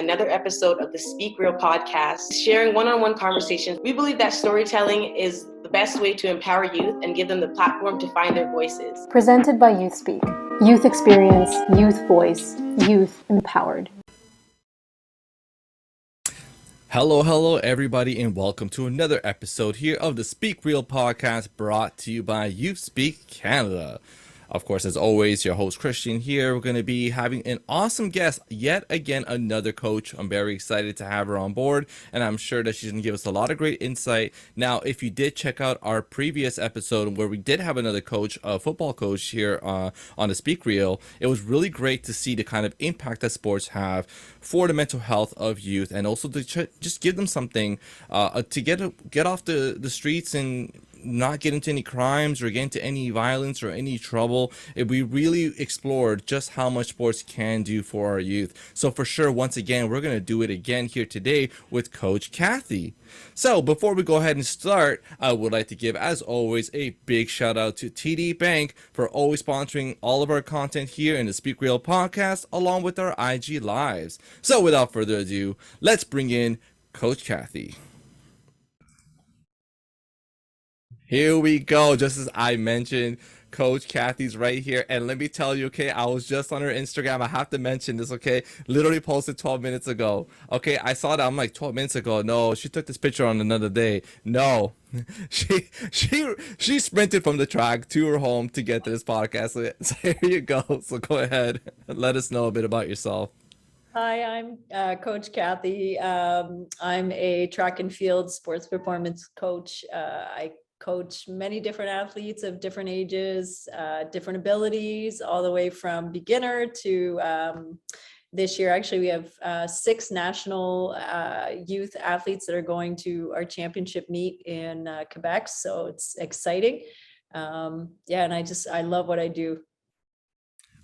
another episode of the Speak Real podcast, sharing one-on-one conversations. We believe that storytelling is the best way to empower youth and give them the platform to find their voices. Presented by YouthSpeak. Youth experience, youth voice, youth empowered. Hello, everybody, and welcome to another episode here of the Speak Real podcast brought to you by YouthSpeak Canada. Of course, as always, your host Christian here. We're going to be having an awesome guest, yet again, another coach. I'm very excited to have her on board, and I'm sure that she's going to give us a lot of great insight. Now, if you did check out our previous episode where we did have another coach, a football coach here on the Speak Real, it was really great to see the kind of impact that sports have for the mental health of youth, and also to just give them something to get off the streets and not get into any crimes or get into any violence or any trouble. We really explored just how much sports can do for our youth. So for sure, once again, we're going to do it again here today with Coach Cathy. So before we go ahead and start, I would like to give, as always, a big shout out to TD Bank for always sponsoring all of our content here in the Speak Real podcast, along with our IG lives. So without further ado, let's bring in Coach Cathy. Here we go. Just as I mentioned, Coach Cathy's right here. And let me tell you, okay, I was just on her Instagram. I have to mention this, okay? Literally posted 12 minutes ago. Okay, I saw that. I'm like, 12 minutes ago. No, she took this picture on another day. No, she sprinted from the track to her home to get to this podcast. So here you go. So go ahead and let us know a bit about yourself. Hi, I'm Coach Cathy. I'm a track and field sports performance coach. I coach many different athletes of different ages, different abilities, all the way from beginner to this year. Actually, we have 6 national youth athletes that are going to our championship meet in Quebec. So it's exciting. And I love what I do.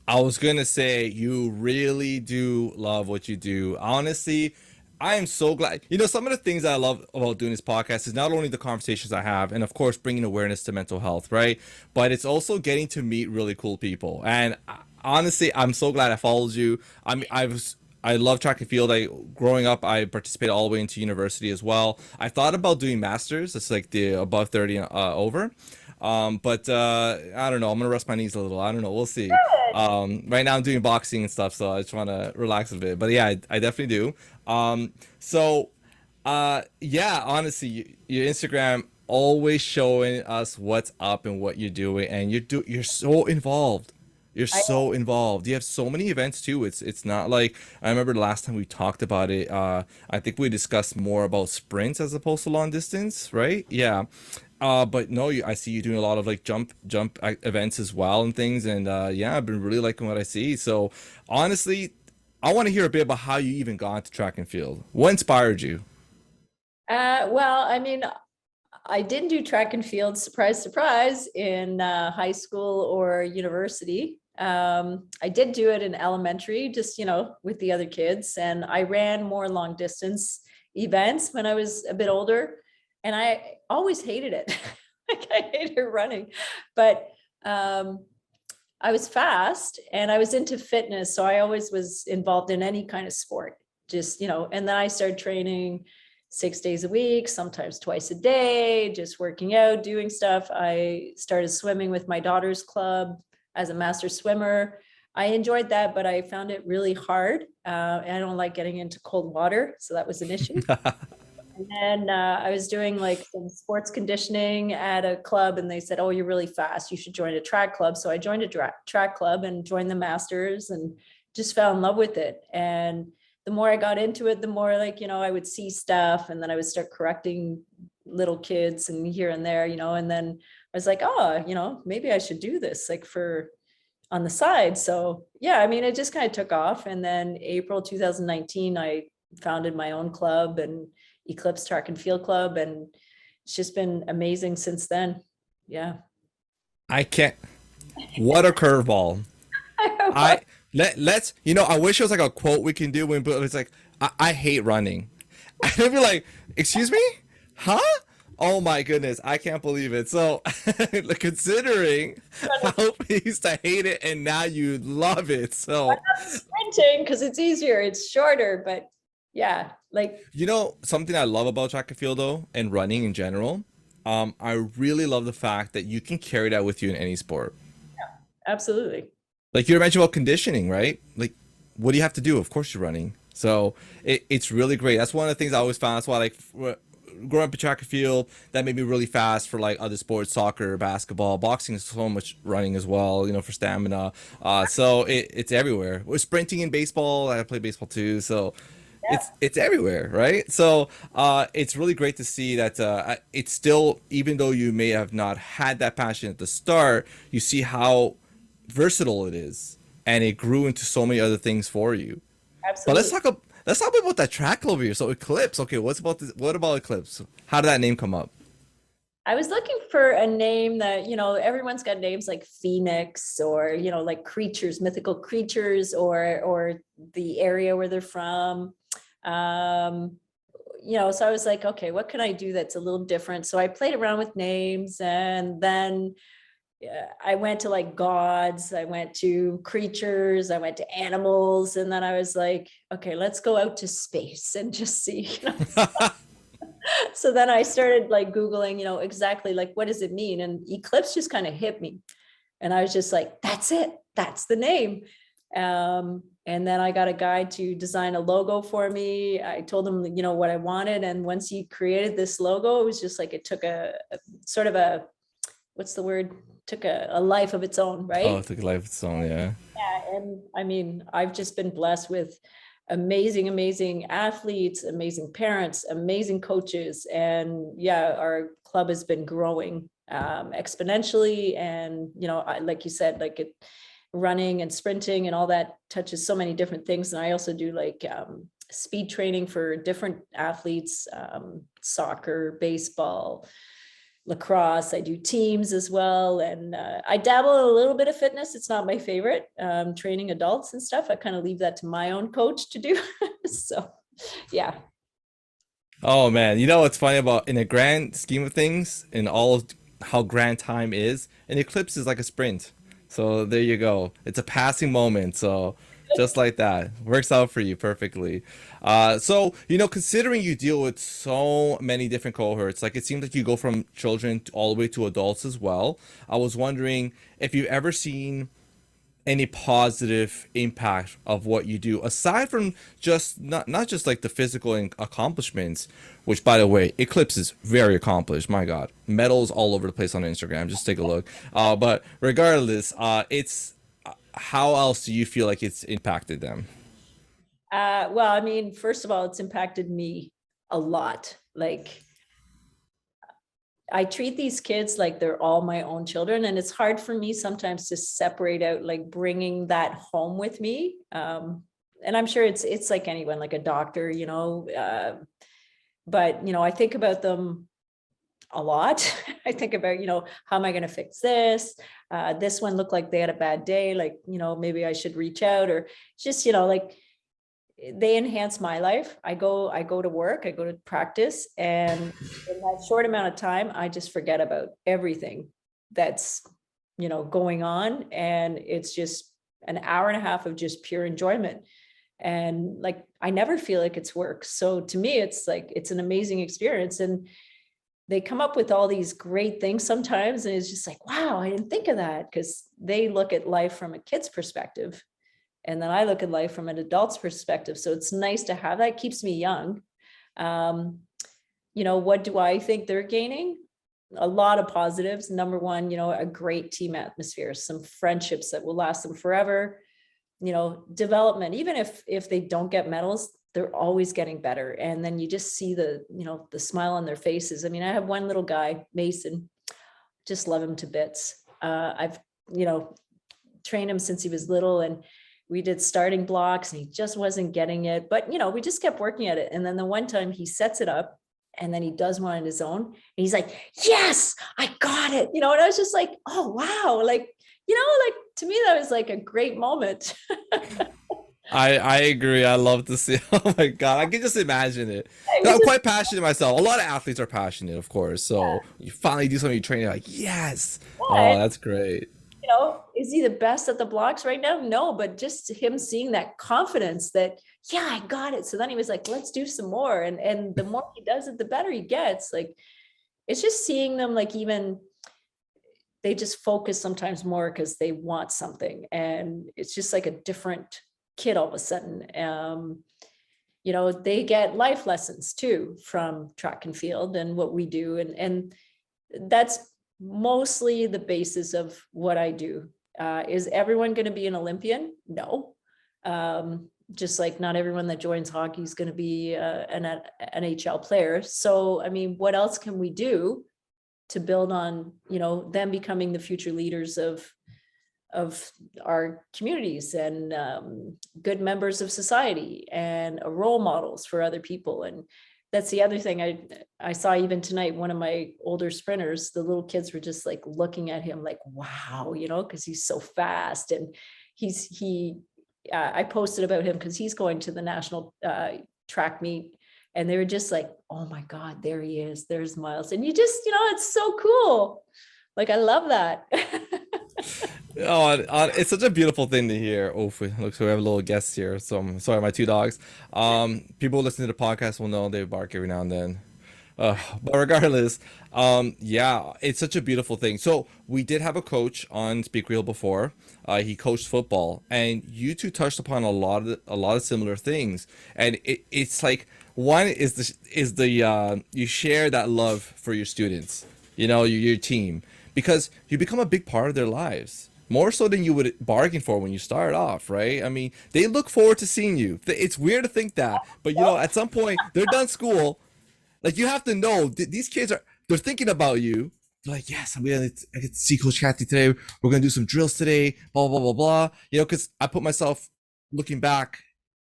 I was going to say, you really do love what you do. Honestly, I am so glad. You know, some of the things that I love about doing this podcast is not only the conversations I have and, of course, bringing awareness to mental health, right? But it's also getting to meet really cool people. And honestly, I'm so glad I followed you. I love track and field. Growing up, I participated all the way into university as well. I thought about doing masters. It's like the above 30 over. But I don't know. I'm going to rest my knees a little. I don't know. We'll see. Right now I'm doing boxing and stuff, so I just want to relax a bit. But yeah, I definitely do. Yeah, honestly, your Instagram always showing us what's up and what you're doing, and you're so involved. You're so involved. You have so many events too. It's not like, I remember the last time we talked about it. I think we discussed more about sprints as opposed to long distance, right? Yeah. But no, I see you doing a lot of like jump events as well and things. And yeah, I've been really liking what I see. So honestly, I want to hear a bit about how you even got into track and field. What inspired you? Well, I mean, I didn't do track and field, surprise, surprise, in high school or university. I did do it in elementary, just, with the other kids. And I ran more long distance events when I was a bit older. And I always hated it. Like, I hated running, but I was fast and I was into fitness. So I always was involved in any kind of sport, just, and then I started training 6 days a week, sometimes twice a day, just working out, doing stuff. I started swimming with my daughter's club as a master swimmer. I enjoyed that, but I found it really hard. And I don't like getting into cold water. So that was an issue. And then I was doing like some sports conditioning at a club, and they said, "Oh, you're really fast. You should join a track club." So I joined a track club and joined the masters and just fell in love with it. And the more I got into it, the more I would see stuff, and then I would start correcting little kids and here and there, and then I was like, oh, maybe I should do this for on the side. So yeah, I mean, it just kind of took off. And then April 2019, I founded my own club and Eclipse Track and Field Club, and it's just been amazing since then. Yeah. I can't. What a curveball. Let's I wish it was like a quote we can do but it's like, I hate running. And I'd be like, excuse me? Huh? Oh my goodness, I can't believe it. So considering how we used to hate it and now you love it. So I'm not sprinting because it's easier, it's shorter, but Yeah, like Something I love about track and field though, and running in general, I really love the fact that you can carry that with you in any sport. absolutely. Like you mentioned about conditioning, right? Like, what do you have to do? Of course, you're running. So it's really great. That's one of the things I always found. That's why, like, growing up in track and field, that made me really fast for like other sports, soccer, basketball, boxing is so much running as well. For stamina. So it's everywhere. We're sprinting in baseball. I play baseball too. So Yeah, it's everywhere, right? So it's really great to see that it's still, even though you may have not had that passion at the start, you see how versatile it is, and it grew into so many other things for you. But absolutely. let's talk about that track over here. So Eclipse, okay, what about Eclipse? How did that name come up? I was looking for a name that, everyone's got names like Phoenix or, like creatures, mythical creatures, or the area where they're from. So I was like, okay, what can I do that's a little different? So I played around with names, and then I went to like gods, I went to creatures, I went to animals, and then I was like, okay, let's go out to space and just see. So then I started like Googling, exactly like, what does it mean? And eclipse just kind of hit me. And I was just like, that's it. That's the name. And then I got a guy to design a logo for me. I told him, what I wanted. And once he created this logo, it was just like, it took a sort of a, what's the word? Took a life of its own, Oh, right? it took a life of its own, yeah. Yeah. And I mean, I've just been blessed with amazing athletes, amazing parents, amazing coaches. And yeah, our club has been growing exponentially. And, like you said, like running and sprinting and all that touches so many different things. And I also do like speed training for different athletes, soccer, baseball, lacrosse. I do teams as well. And I dabble in a little bit of fitness. It's not my favorite, training adults and stuff. I kind of leave that to my own coach to do. So, yeah. Oh man, you know what's funny about, in a grand scheme of things, in all of how grand time is, an eclipse is like a sprint. So there you go. It's a passing moment. So just like that, works out for you perfectly. So considering you deal with so many different cohorts, like it seems like you go from children all the way to adults as well. I was wondering if you've ever seen any positive impact of what you do, aside from just not just like the physical accomplishments, which, by the way, Eclipse is very accomplished. My God, medals all over the place on Instagram. Just take a look. But regardless, it's how else do you feel like it's impacted them? Well, I mean, first of all, it's impacted me a lot. Like, I treat these kids like they're all my own children. And it's hard for me sometimes to separate out, like bringing that home with me. And I'm sure it's like anyone, like a doctor, but, I think about them a lot. I think about, how am I going to fix this? This one looked like they had a bad day. Like, maybe I should reach out, or just, like, they enhance my life. I go to work, I go to practice, and in that short amount of time, I just forget about everything that's, going on. And it's just an hour and a half of just pure enjoyment. And like, I never feel like it's work. So to me, it's like, it's an amazing experience. And they come up with all these great things sometimes. And it's just like, wow, I didn't think of that, because they look at life from a kid's perspective. And then I look at life from an adult's perspective. So it's nice to have that. Keeps me young. What do I think they're gaining? A lot of positives. Number one, a great team atmosphere, some friendships that will last them forever. Development, even if they don't get medals, they're always getting better. And then you just see the smile on their faces. I mean, I have one little guy, Mason, just love him to bits. I've, trained him since he was little, and we did starting blocks and he just wasn't getting it, but we just kept working at it. And then the one time he sets it up, and then he does one on his own, and he's like, yes, I got it. And I was just like, oh, wow. Like, like to me, that was like a great moment. I agree. I love to see. Oh my God, I can just imagine it. I'm quite passionate myself. A lot of athletes are passionate, of course. So you finally do something, you train, you're like, yes. Oh, that's great. Is he the best at the blocks right now? No, but just him seeing that confidence that yeah, I got it. So then he was like, let's do some more. And the more he does it, the better he gets. Like, it's just seeing them, like, even they just focus sometimes more because they want something. And it's just like a different kid all of a sudden. They get life lessons too from track and field and what we do. And that's mostly the basis of what I do. Is everyone going to be an Olympian? No. Just like not everyone that joins hockey is going to be an NHL player. So, I mean, what else can we do to build on, them becoming the future leaders of our communities and good members of society and role models for other people? And that's the other thing I saw even tonight. One of my older sprinters, the little kids were just like looking at him like, wow, because he's so fast. And I posted about him because he's going to the national track meet. And they were just like, oh my God, there he is. There's Miles. And you just, it's so cool. Like, I love that. Oh, it's such a beautiful thing to hear. Oh, looks, we have a little guest here. So I'm sorry, my two dogs. People listening to the podcast will know they bark every now and then. But regardless, yeah, it's such a beautiful thing. So we did have a coach on Speak Real before. He coached football, and you two touched upon a lot of similar things. And it's like, one is the you share that love for your students, your team, because you become a big part of their lives. More so than you would bargain for when you start off, right? I mean, they look forward to seeing you. It's weird to think that, but at some point they're done school. Like, you have to know these kids they're thinking about you. They're like, yes, I get to see Coach Cathy today. We're going to do some drills today, blah, blah, blah, blah. Because I put myself looking back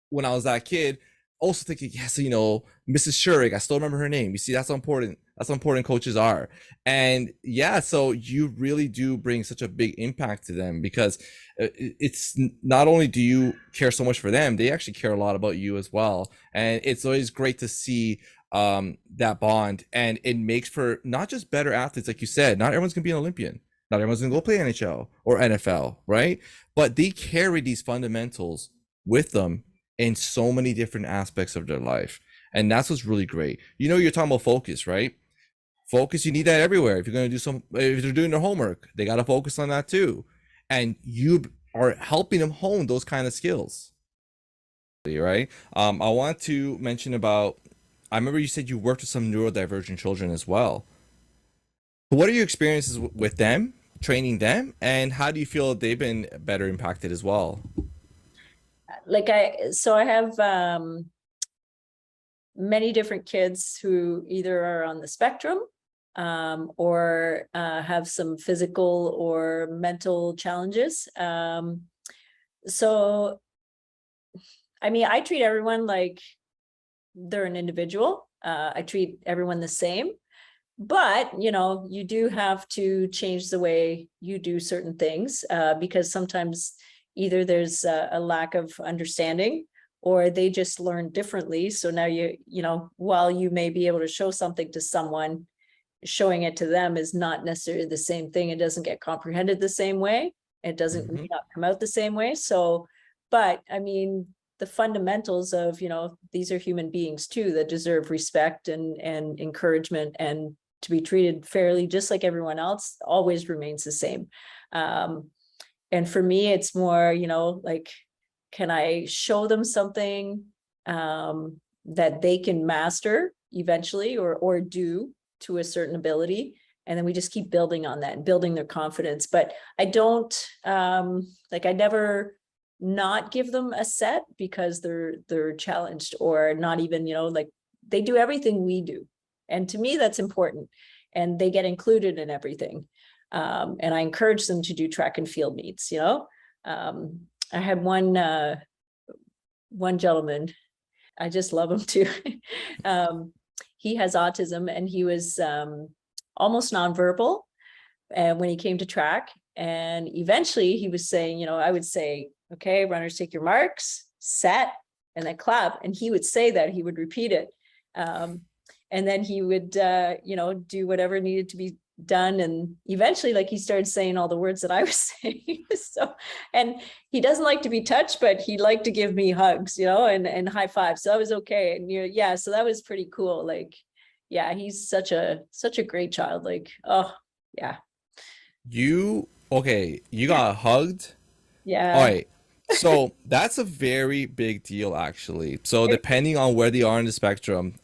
when I was that kid, also thinking, yes, Mrs. Shurig, I still remember her name. You see, that's how important coaches are. And yeah, so you really do bring such a big impact to them, because it's not only do you care so much for them, they actually care a lot about you as well. And it's always great to see that bond, and it makes for not just better athletes, like you said. Not everyone's gonna be an Olympian, not everyone's gonna go play NHL or NFL, right? But they carry these fundamentals with them in so many different aspects of their life, and that's what's really great. You're talking about focus, right? Focus, you need that everywhere. If they're doing their homework, they got to focus on that too, and you are helping them hone those kind of skills, right? I want to mention about, I remember you said you worked with some neurodivergent children as well. What are your experiences with them, training them, and how do you feel they've been better impacted as well? Like, I have many different kids who either are on the spectrum or have some physical or mental challenges. So, I mean, I treat everyone like they're an individual. I treat everyone the same, but you do have to change the way you do certain things because sometimes either there's a lack of understanding or they just learn differently. So now while you may be able to show something to someone, showing it to them is not necessarily the same thing. It doesn't get comprehended the same way. It doesn't not come out the same way. So, but I mean, the fundamentals of, these are human beings too that deserve respect and encouragement, and to be treated fairly, just like everyone else, always remains the same. And for me, it's more, like, can I show them something that they can master eventually or do to a certain ability? And then we just keep building on that and building their confidence. But I don't, I never not give them a set because they're challenged, or not even, they do everything we do. And to me, that's important. And they get included in everything. And I encourage them to do track and field meets, I had one gentleman, I just love him too. He has autism, and he was almost nonverbal when he came to track. And eventually he was saying, I would say, okay, runners, take your marks, set, and then clap. And he would say that, he would repeat it. And then he would, do whatever needed to be done. And eventually, like, he started saying all the words that I was saying. So, and he doesn't like to be touched, but he liked to give me hugs, and high fives. So that was okay. And yeah, so that was pretty cool. Like, yeah, he's such a great child. Like, oh yeah. You got hugged. All Yeah. right. So that's a very big deal, actually. So depending on where they are in the spectrum,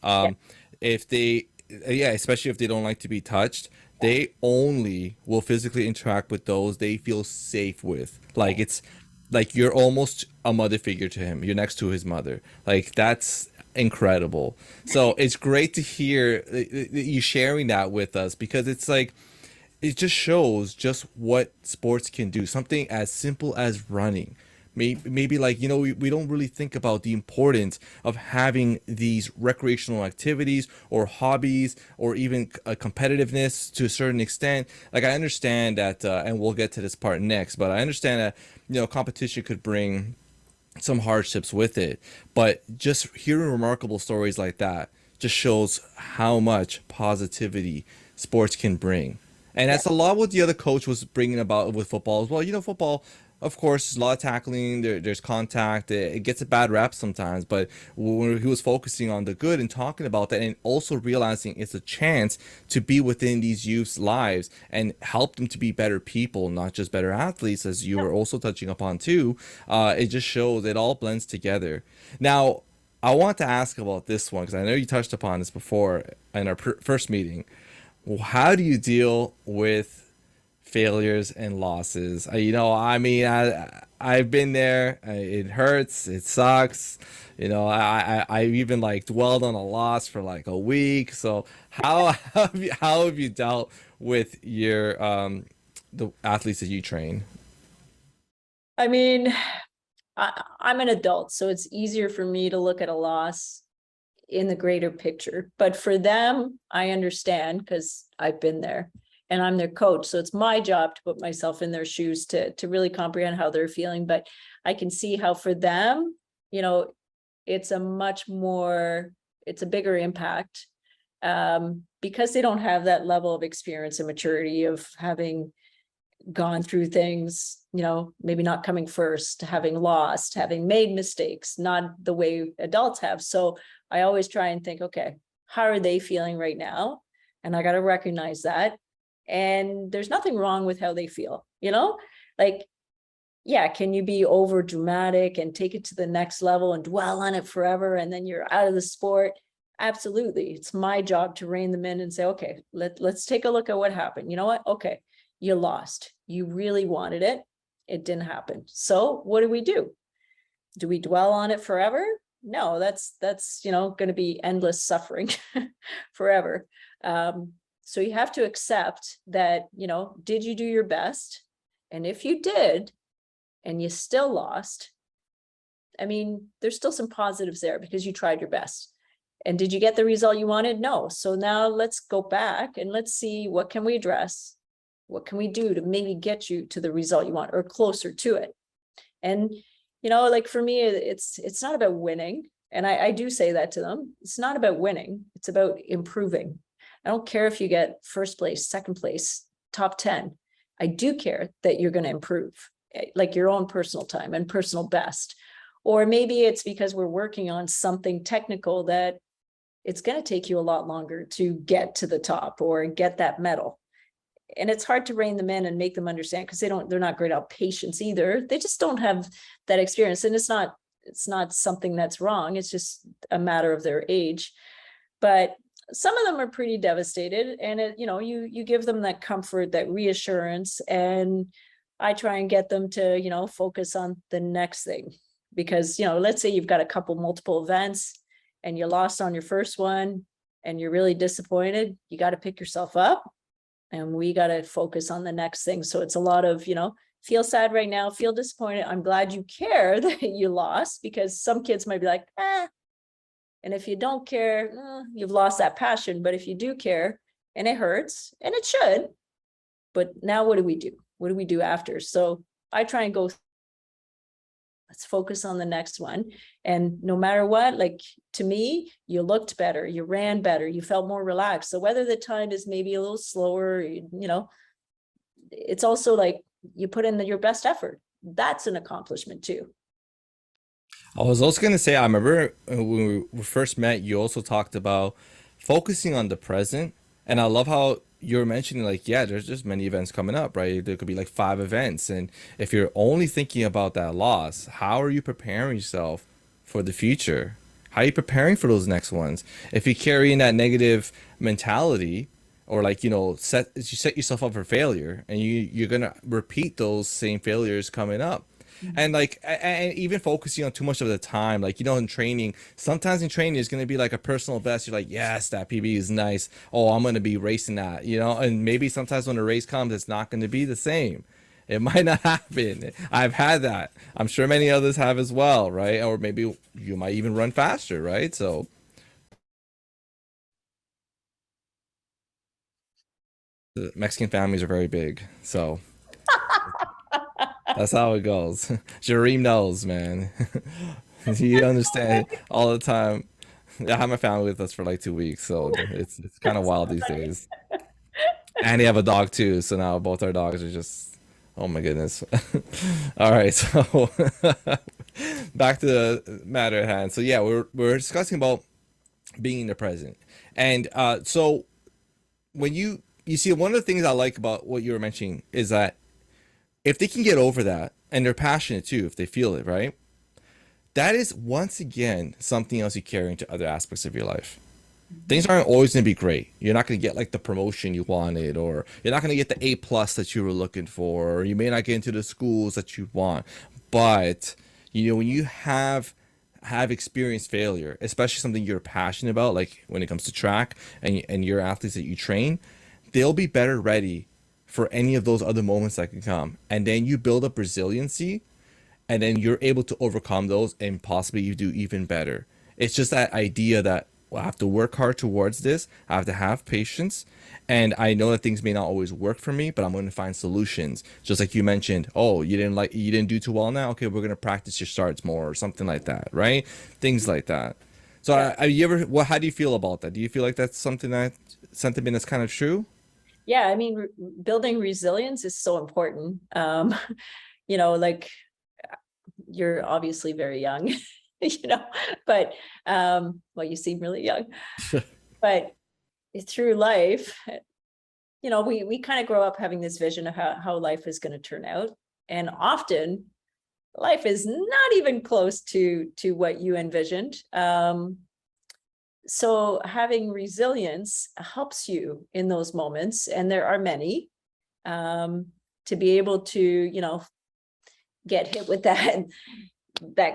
if they, especially if they don't like to be touched, they only will physically interact with those they feel safe with. Like, it's like you're almost a mother figure to him. You're next to his mother. Like, that's incredible. So it's great to hear you sharing that with us, because it's like, it just shows just what sports can do. Something as simple as running. Maybe like, we don't really think about the importance of having these recreational activities or hobbies, or even competitiveness to a certain extent. Like, I understand that, and we'll get to this part next, but I understand that, competition could bring some hardships with it. But just hearing remarkable stories like that just shows how much positivity sports can bring. And that's a lot what the other coach was bringing about with football as well. Football, of course, there's a lot of tackling, there's contact. It gets a bad rap sometimes, but when he was focusing on the good and talking about that, and also realizing it's a chance to be within these youth's lives and help them to be better people, not just better athletes, as you were also touching upon too, it just shows it all blends together. Now, I want to ask about this one, because I know you touched upon this before in our first meeting. How do you deal with failures and losses? I've been there. It hurts. It sucks. I even like dwelled on a loss for like a week. So how have you dealt with your the athletes that you train? I mean, I'm an adult, so it's easier for me to look at a loss in the greater picture. But for them, I understand, because I've been there and I'm their coach. So it's my job to put myself in their shoes to really comprehend how they're feeling. But I can see how for them, it's a bigger impact, because they don't have that level of experience and maturity of having gone through things, maybe not coming first, having lost, having made mistakes, not the way adults have. So I always try and think, okay, how are they feeling right now? And I got to recognize that. And there's nothing wrong with how they feel, like, yeah, can you be over dramatic and take it to the next level and dwell on it forever, and then you're out of the sport? Absolutely. It's my job to rein them in and say, okay, let's take a look at what happened. You know what? Okay, you lost. You really wanted it. It didn't happen. So what do? Do we dwell on it forever? No, that's going to be endless suffering forever. So you have to accept that, did you do your best? And if you did, and you still lost, I mean, there's still some positives there, because you tried your best. And did you get the result you wanted? No. So now let's go back and let's see, what can we address? What can we do to maybe get you to the result you want, or closer to it? And, like for me, it's not about winning. And I do say that to them. It's not about winning. It's about improving. I don't care if you get first place, second place, top 10. I do care that you're going to improve, like your own personal time and personal best. Or maybe it's because we're working on something technical that it's going to take you a lot longer to get to the top or get that medal. And it's hard to rein them in and make them understand, because they're not great at patience either. They just don't have that experience. And it's not something that's wrong. It's just a matter of their age. But some of them are pretty devastated, and you give them that comfort, that reassurance, and I try and get them to, focus on the next thing. Because, let's say you've got multiple events and you lost on your first one and you're really disappointed, you got to pick yourself up. And we got to focus on the next thing. So it's a lot of, feel sad right now, feel disappointed. I'm glad you care that you lost, because some kids might be like, and if you don't care, you've lost that passion. But if you do care, and it hurts, and it should, but now what do we do? What do we do after? So I try and go let's focus on the next one. And no matter what, like to me, you looked better, you ran better, you felt more relaxed. So whether the time is maybe a little slower, it's also like you put in your best effort. That's an accomplishment too. I was also going to say, I remember when we first met, you also talked about focusing on the present. And I love how you're mentioning, like, yeah, there's just many events coming up, right? There could be like 5 events. And if you're only thinking about that loss, how are you preparing yourself for the future? How are you preparing for those next ones? If you carry in that negative mentality, or like, you set yourself up for failure, and you're going to repeat those same failures coming up. And like, and even focusing on too much of the time, like, in training, sometimes in training is going to be like a personal best. You're like, yes, that PB is nice. Oh, I'm going to be racing that, and maybe sometimes when the race comes, it's not going to be the same. It might not happen. I've had that. I'm sure many others have as well, right? Or maybe you might even run faster, right? So the Mexican families are very big. So that's how it goes. Jareem knows, man. You understand all the time. I have my family with us for like 2 weeks, so it's kind of wild these days. And they have a dog too, so now both our dogs are just, oh my goodness. All right, so back to the matter at hand. So yeah, we're discussing about being in the present, and so when you see, one of the things I like about what you were mentioning is that if they can get over that, and they're passionate too, if they feel it, right? That is once again something else you carry into other aspects of your life. Things aren't always going to be great. You're not going to get like the promotion you wanted, or you're not going to get the A+ that you were looking for, or you may not get into the schools that you want. But when you have experienced failure, especially something you're passionate about, like when it comes to track and your athletes that you train, they'll be better ready for any of those other moments that can come. And then you build up resiliency, and then you're able to overcome those, and possibly you do even better. It's just that idea that, well, I have to work hard towards this. I have to have patience. And I know that things may not always work for me, but I'm going to find solutions. Just like you mentioned, oh, you didn't do too well now. Okay, we're going to practice your starts more, or something like that, right? Things like that. So how do you feel about that? Do you feel like that's sentiment that's kind of true? Yeah, I mean, building resilience is so important. Like you're obviously very young, but well, you seem really young. But through life, we kind of grow up having this vision of how life is going to turn out. And often life is not even close to what you envisioned. So having resilience helps you in those moments, and there are many, to be able to, get hit with that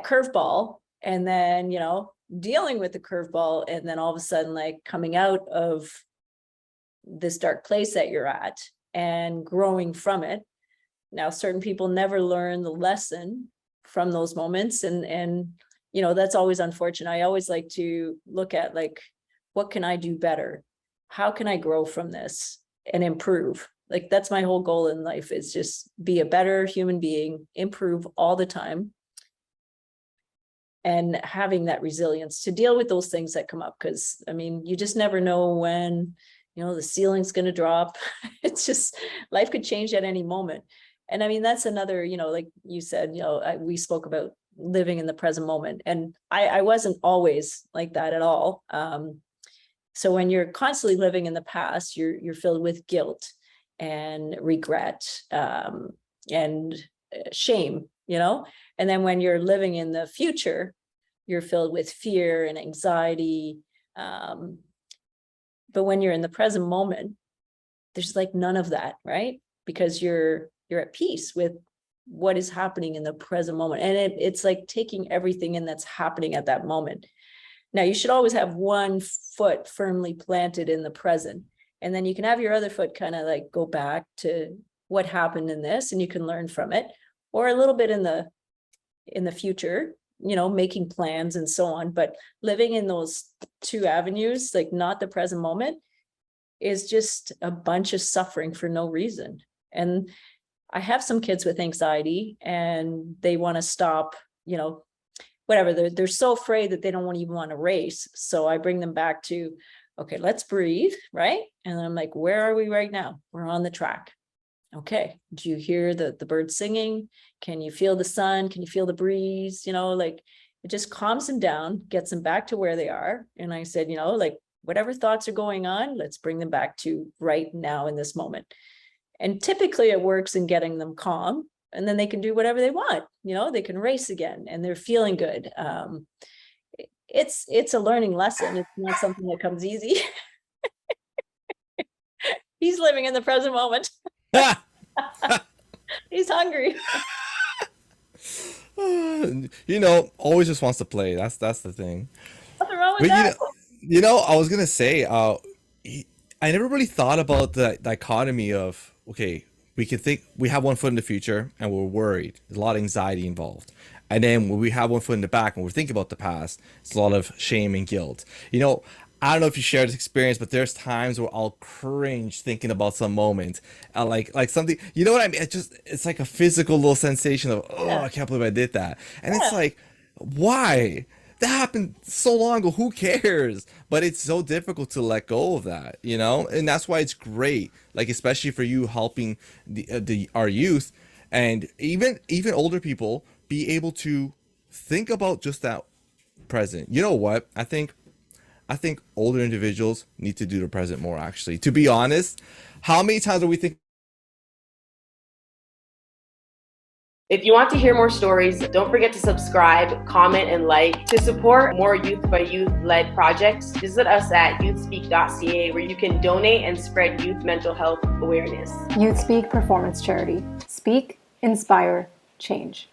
curveball, and then, dealing with the curveball, and then all of a sudden, like, coming out of this dark place that you're at and growing from it. Now, certain people never learn the lesson from those moments, and that's always unfortunate. I always like to look at, like, what can I do better? How can I grow from this and improve? Like, that's my whole goal in life, is just be a better human being, improve all the time, and having that resilience to deal with those things that come up. Because I mean, you just never know when, the ceiling's going to drop. It's just, life could change at any moment. And I mean, that's another, like you said, we spoke about living in the present moment, and I wasn't always like that at all. So when you're constantly living in the past, you're filled with guilt and regret, and shame, and then when you're living in the future, you're filled with fear and anxiety. But when you're in the present moment, there's like none of that, right? Because you're at peace with what is happening in the present moment. And it's like taking everything in that's happening at that moment. Now, you should always have one foot firmly planted in the present, and then you can have your other foot kind of like go back to what happened in this, and you can learn from it, or a little bit in the future, making plans and so on. But living in those two avenues, like not the present moment, is just a bunch of suffering for no reason. And I have some kids with anxiety, and they want to stop whatever, they're so afraid that they don't even want to race. So I bring them back to, okay, let's breathe, right? And I'm like, where are we right now? We're on the track. Okay, do you hear the birds singing? Can you feel the sun? Can you feel the breeze? Like, it just calms them down, gets them back to where they are. And I said, like, whatever thoughts are going on, let's bring them back to right now in this moment. And typically it works in getting them calm, and then they can do whatever they want. They can race again and they're feeling good. It's a learning lesson. It's not something that comes easy. He's living in the present moment. He's hungry. Always just wants to play. That's the thing. Nothing wrong with that. I was gonna say, I never really thought about the dichotomy of, okay, we can think we have one foot in the future and we're worried. There's a lot of anxiety involved. And then when we have one foot in the back and we're thinking about the past, it's a lot of shame and guilt. I don't know if you share this experience, but there's times where I'll cringe thinking about some moment, like something, you know what I mean? It's like a physical little sensation of, I can't believe I did that. And it's like, why? That happened so long ago. Who cares? But it's so difficult to let go of that, and that's why it's great. Like, especially for you helping our youth and even older people be able to think about just that present. You know what? I think older individuals need to do the present more, actually. To be honest, how many times are we thinking? If you want to hear more stories, don't forget to subscribe, comment, and like. To support more youth by youth-led projects, visit us at youthspeak.ca, where you can donate and spread youth mental health awareness. YouthSpeak Performance Charity. Speak, inspire, change.